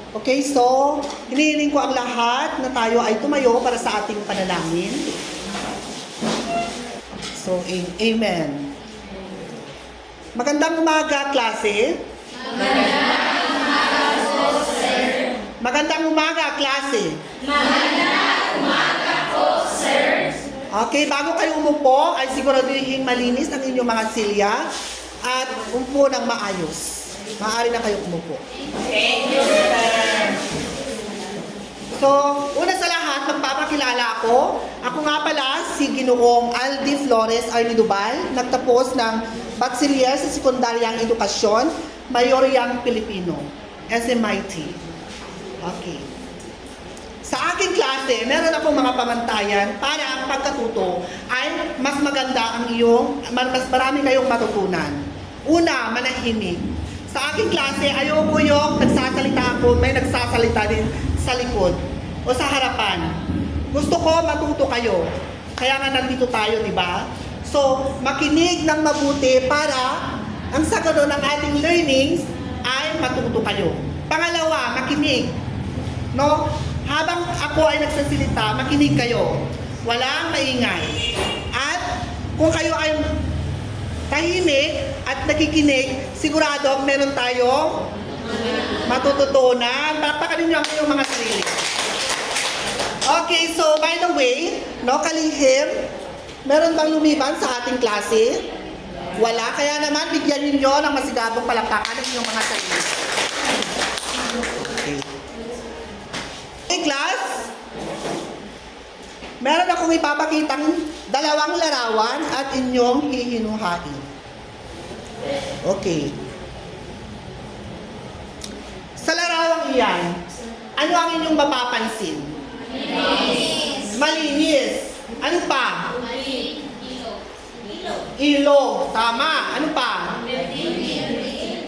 Okay, so, hinihiling ko ang lahat na tayo ay tumayo para sa ating panalangin. So, amen. Magandang umaga, klase. Magandang umaga po, sir. Magandang umaga, klase. Magandang umaga po, sir. Okay, bago kayo umupo, ay siguraduhin malinis ang inyong mga silya at umupo ng maayos. Maaari na kayo umupo. Thank you, sir. So, una sa lahat, magpapakilala ako. Ako nga pala si Ginoong Aldi Flores Arnidubal, nagtapos ng Bachelier sa Sekundaryang Edukasyon, Mayoryang Pilipino, SMIT. Okay. Sa aking klase, meron akong mga pamantayan para ang pagkatuto ay mas maganda ang iyong, mas marami kayong matutunan. Una, manahimik. Sa aking klase, ayoko yung nagsasalita ako, may nagsasalita din sa likod o sa harapan. Gusto ko matuto kayo. Kaya nga nandito tayo, di ba? So, makinig ng mabuti para ang sagado ng ating learnings ay matuto kayo. Pangalawa, makinig. No? Habang ako ay nagsasalita, makinig kayo. Walang maingay. At kung kayo ay tahimik at nakikinig, sigurado meron tayong matututunan. Pakpakan niyo ang inyong mga sarili. Okay, so by the way, no, kalihim, meron bang lumiban sa ating klase? Wala, kaya naman bigyan niyo ng masigabong palakpakan ng inyong mga sarili. Okay. Okay, class, meron akong ipapakitang dalawang larawan at inyong hihinuhain. Okay. Sa larawang iyan, ano ang inyong mapapansin? Malinis. Malinis. Ano pa? Ilog. Ilog. Tama. Ano pa?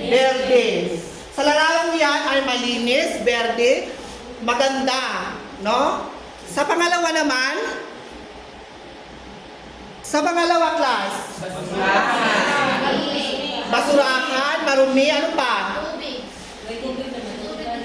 Berde. Sa larawang iyan ay malinis, berde, maganda. No? Sa pangalawa naman, sa pangalawa class, basurahan, marumi, ano pa?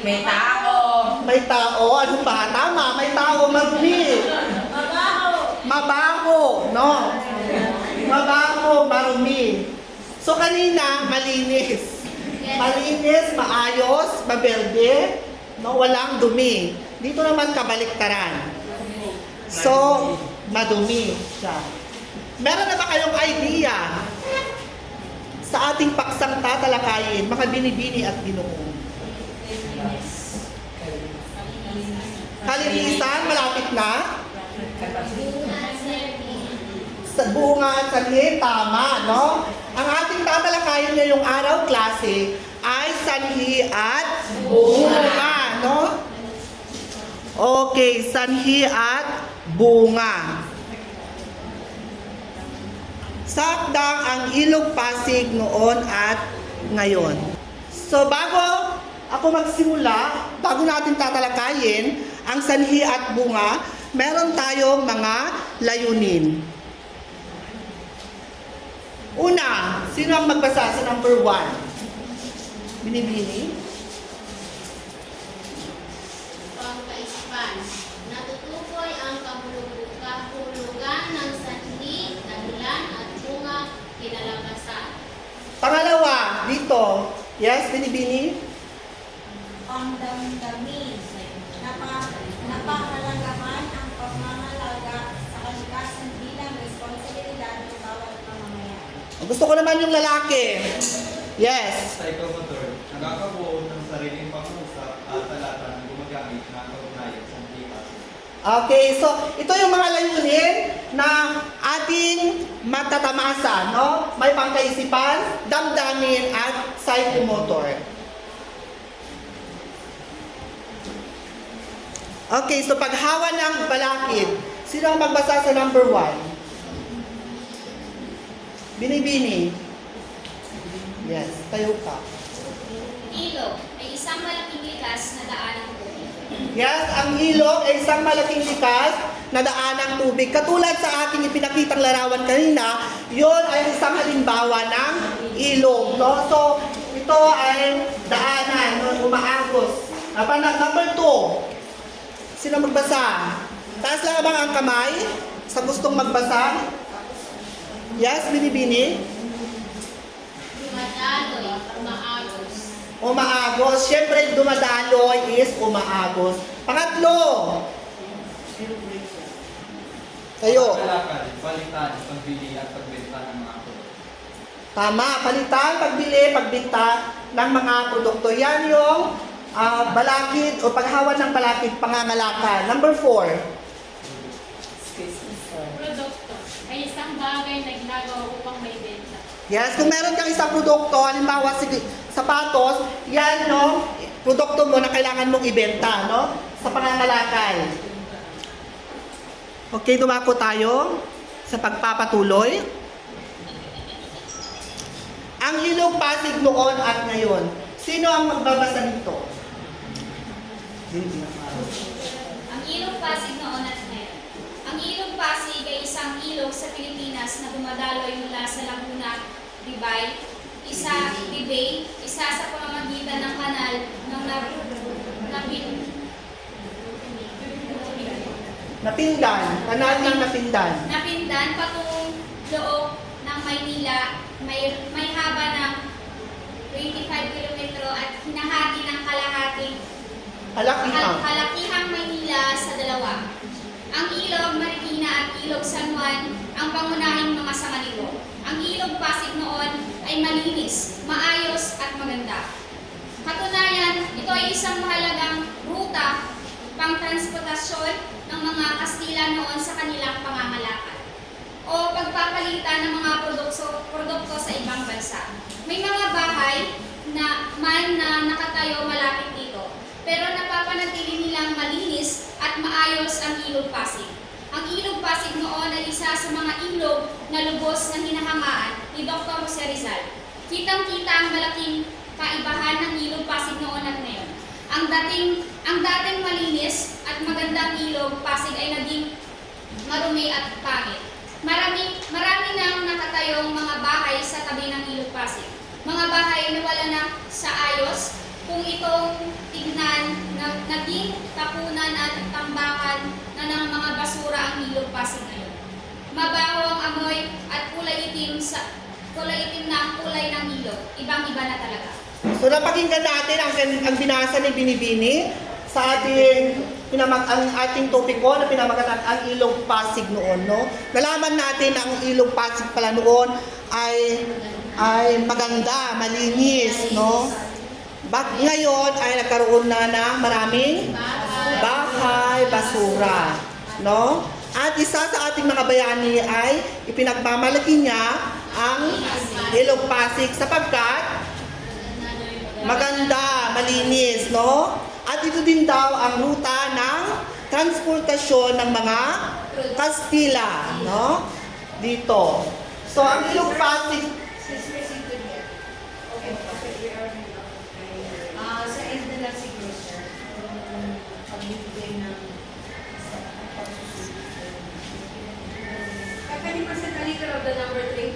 May tao. May tao, ano pa? Tama, may tao, marumi. Mabaho, no? Mabaho, marumi. So kanina, malinis. Malinis, maayos, maberde, no? Walang dumi. Dito naman kabaliktaran. So, madumi siya. Meron na ba kayong idea sa ating paksang tatalakayin, mga binibini at Ginoo? Kalinisan, malapit na. Sa bunga at sanhi, tama, no? Ang ating tatalakayin ngayong araw, klase, ay sanhi at bunga, no? Okay, sanhi at bunga. Sakdang ang Ilog Pasig noon at ngayon. So bago ako magsimula, bago natin tatalakayin ang sanhi at bunga, meron tayong mga layunin. Una, sino ang magbasa sa number 1? Binibini? Pangkaisipan. Natutukoy ang kahulugan ng sanhi, dahilan at bunga kinalabasan. Pangalawa, dito. Yes, Binibini? Pangdamdami. Napahalagahan ang pamamalaga sa kalikasan bilang responsibilidad ng bawat mamamayan. Gusto ko naman yung lalaki. Yes. Psychomotor, nakakabuo ng sariling pangusap at talata na gumagamit ng kaugnayan sa likas. Okay, so ito yung mga layunin na ating matatamasa, no? May pangkaisipan, damdamin, at psychomotor. Okay, so paghawa ng balakid, sino ang magbasa sa number 1? Binibini. Yes, tayo ka. Ilog ay isang malaking likas na daan ng tubig. Yes, ang ilog ay isang malaking likas na daan ng tubig. Katulad sa ating ipinakitang larawan kanina, yon ay isang halimbawa ng ilog. No? So, ito ay daanan, no? Umaagos Number 2. Sino magbasa? Taas lang ba ang kamay sa gustong magbasa? Yes, Binibini? Dumadaloy, maagos. Umaagos. Siyempre, dumadaloy is umaagos. Pangatlo. Kayo. Kalakal, balitan, pagbili at pagbenta ng mga produkto. Tama. Palitan, pagbili, pagbinta ng mga produkto. Yan yung balakid o paghawan ng balakid, pangangalakan. Number 4. Produkto ay isang bagay na ginagawa upang may benta. Yes, kung meron kang isang produkto, halimbawa sapatos, yan no, produkto mo na kailangan mong ibenta, no? Sa pangangalakan. Okay, dumako tayo sa pagpapatuloy. Ang Ilog Pasig noon at ngayon. Sino ang magbabasa nito? Ang Ilog Pasig noon at ngayon. Ang Ilog Pasig ay isang ilog sa Pilipinas na dumadaloy mula sa Laguna, Libay, isa sa pamamagitan ng kanal ng Napindan. Kanal ng Napindan. Napindan patungong loob ng Maynila. May haba ng 25 kilometro at hinahati ng kalakihang Maynila sa dalawa. Ang Ilog Marikina at Ilog San Juan ang pangunahing mga sangalilo. Ang Ilog Pasig noon ay malinis, maayos at maganda. Katunayan, ito ay isang mahalagang ruta pang transportasyon ng mga Kastila noon sa kanilang pangangalakan o pagpapalitan ng mga produkto sa ibang bansa. May mga bahay na nakatayo malapit dito, pero napapanatili nilang malinis at maayos ang Ilog Pasig. Ang Ilog Pasig noon ay isa sa mga ilog na lubos na hinahangaan ni Dr. Jose Rizal. Kitang-kita ang malaking kaibahan ng Ilog Pasig noon at ngayon. Ang dating malinis at magandang Ilog Pasig ay naging marumi at pangit. Marami nang nakatayong mga bahay sa tabi ng Ilog Pasig. Mga bahay na wala na sa ayos, kung itong tignan na naging tapunan at tambakan na ng mga basura ang Ilog Pasig ngayon. Mabaho ang amoy at kulay itim na ang kulay ng ilog. Ibang-iba na talaga. So napakinggan natin ang binasa ni Binibini sa ang ating topiko na pinamagatan ang Ilog Pasig noon, no? Nalaman natin na ang Ilog Pasig pala noon ay maganda, malinis, no? Ngayon ay nagkaroon na ng maraming bahay, basura, no? At isa sa ating mga bayani ay ipinagmamalaki niya ang Ilog Pasig sapagkat maganda, malinis, no? At ito din daw ang ruta ng transportasyon ng mga Kastila, no? Dito. So, ang Ilog Pasig, Sa end na lang siguro, sir, yung pagbibigay ng Can you present a little of the number 3?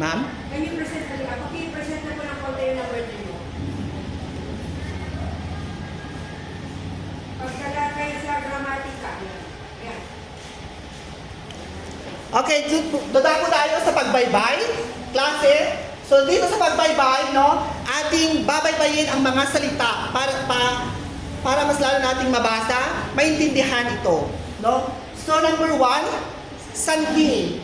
ma'am? Can you present a little? Ako, i-present na po ng konti yung number 3 mo. Pagkalakay sa gramatika. Yan. Okay, dodako tayo sa pagbaybay, klase. So dito sa pagbaybay, no, ating babaybayin ang mga salita para mas lalo nating mabasa, maintindihan ito, no? So number 1, sanhi.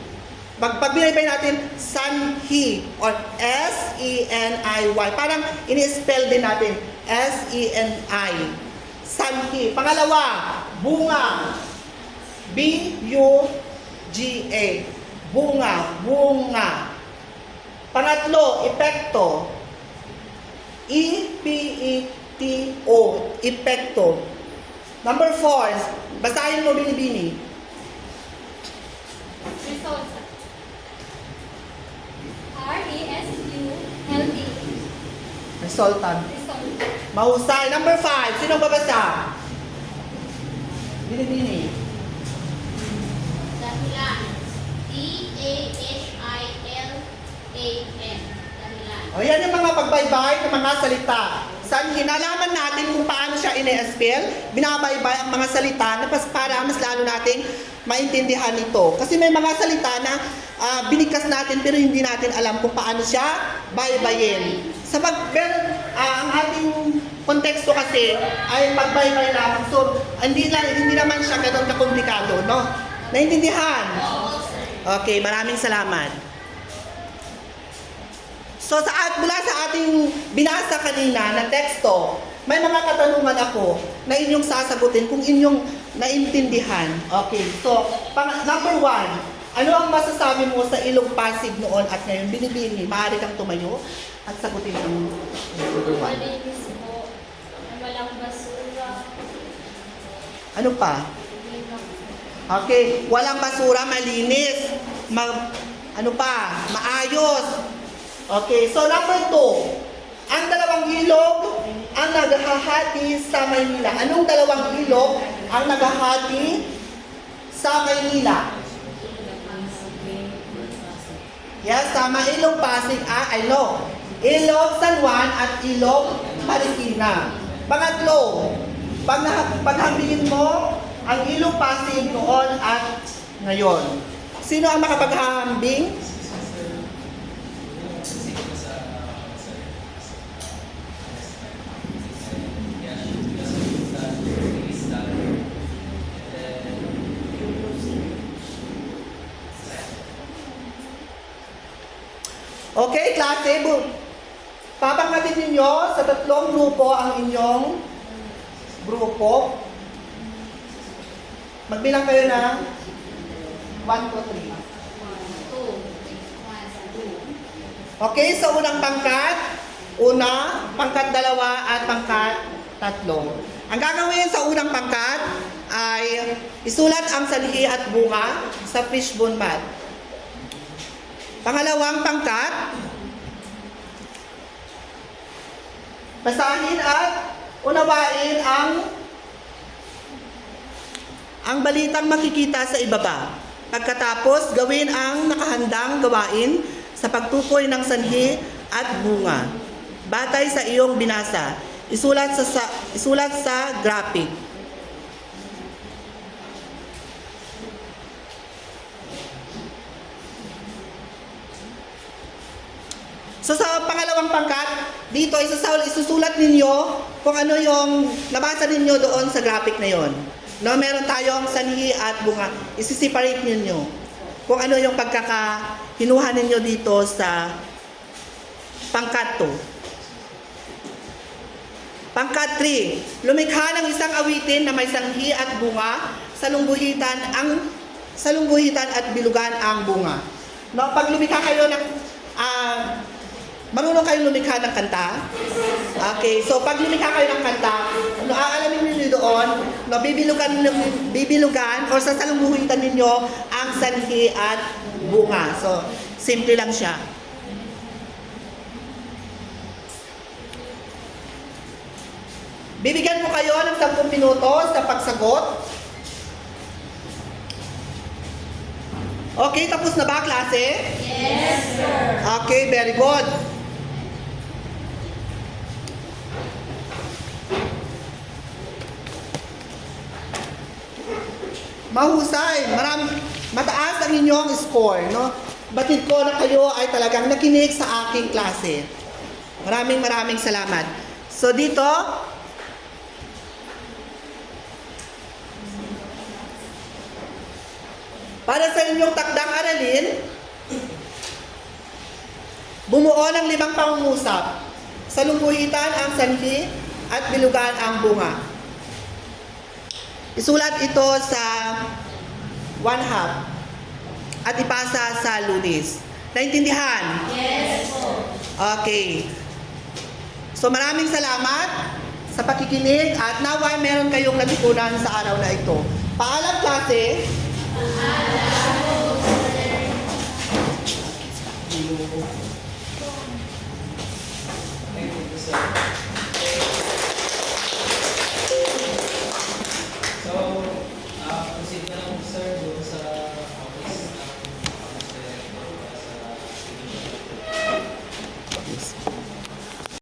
Pagbibaybay natin sanhi or S-E-N-I-Y. Parang ini-spell din natin S-E-N-I. Sanhi. Pangalawa, bunga. B-U-G-A. Bunga. Pangatlo, epekto. E-P-E-T-O. Epekto. Number 4, basahin mo, Binibini. Resulta. R-E-S-U-L-T. Resultant. Resulta. Mahusay. Number 5, sino babasa? Binibini. Dahilan. D-A-H-I-L-A-N. Dahilan. O yan yung mga pagbaybay ng mga salita. sanhi, nalaman natin kung paano siya ine-spell, binabaybay ang mga salita na para mas lalo nating maintindihan ito. Kasi may mga salita na binigkas natin pero hindi natin alam kung paano siya baybayin. Ang ating konteksto kasi ay magbaybay lamang. So, hindi naman siya ganun kakomplikado, no? Naintindihan? Okay, maraming salamat. So, mula sa ating binasa kanina na teksto, may mga katanungan ako na inyong sasagutin kung inyong naintindihan. Okay, so, number 1, ano ang masasabi mo sa Ilog Pasig noon at ngayon? Binibini, maaari kang tumayo at sagutin ang number 1. Malinis po. Walang basura. Ano pa? Okay, walang basura, malinis. Ano pa? Maayos. Okay, so number 2. Ang dalawang ilog ang naghahati sa Maynila. Anong dalawang ilog ang naghahati sa Maynila? Yes, tama. Ilog Pasig. I know. Ilog San Juan at Ilog Marikina. Pangatlo, paghambingin mo ang Ilog Pasig noon at ngayon. Sino ang makapaghambing? Okay, klase, papangkatin ninyo sa 3 grupo ang inyong grupo. Magbilang kayo ng 1, 2, 3. Okay, sa unang pangkat, pangkat 2 at pangkat 3. Ang gagawin sa unang pangkat ay isulat ang sanhi at bunga sa fishbone mat. Pangalawang pangkat, basahin at unawain ang balitang makikita sa ibaba. Pagkatapos, gawin ang nakahandang gawain sa pagtukoy ng sanhi at bunga. Batay sa iyong binasa, isulat sa graphic. So sa pangalawang pangkat, dito isusulat ninyo kung ano yung nabasa ninyo doon sa graphic na yon. No, meron tayong sanhi at bunga. Isi-separate ninyo kung ano yung pagkakahinuha ninyo dito sa pangkat 2. Pangkat 3, lumikha ng isang awitin na may sanhi at bunga, salungguhitan at bilugan ang bunga. No, pag lumikha kayo ng marunong kayong lumikha ng kanta? Okay, so pag lumikha kayo ng kanta, aalamin niyo doon, bibilugan o sasalungguhitan ninyo ang sanhi at bunga. So, simple lang siya. Bibigyan ko kayo ng 10 minuto sa pagsagot. Okay, tapos na ba klase? Yes, sir. Okay, very good. Mahusay, mataas ang inyong score, no? Batid ko na kayo ay talagang nakinig sa aking klase. Maraming salamat. So dito, para sa inyong takdang aralin, bumuo ng 5 pangungusap. Salungguhitan ang sanhi at bilugan ang bunga. Isulat ito sa 1/2 at ipasa sa Lunes. Naintindihan? Yes po. Okay. So maraming salamat sa pakikinig at naway meron kayong natutunan sa araw na ito. Paalam klase. Thank you, sir.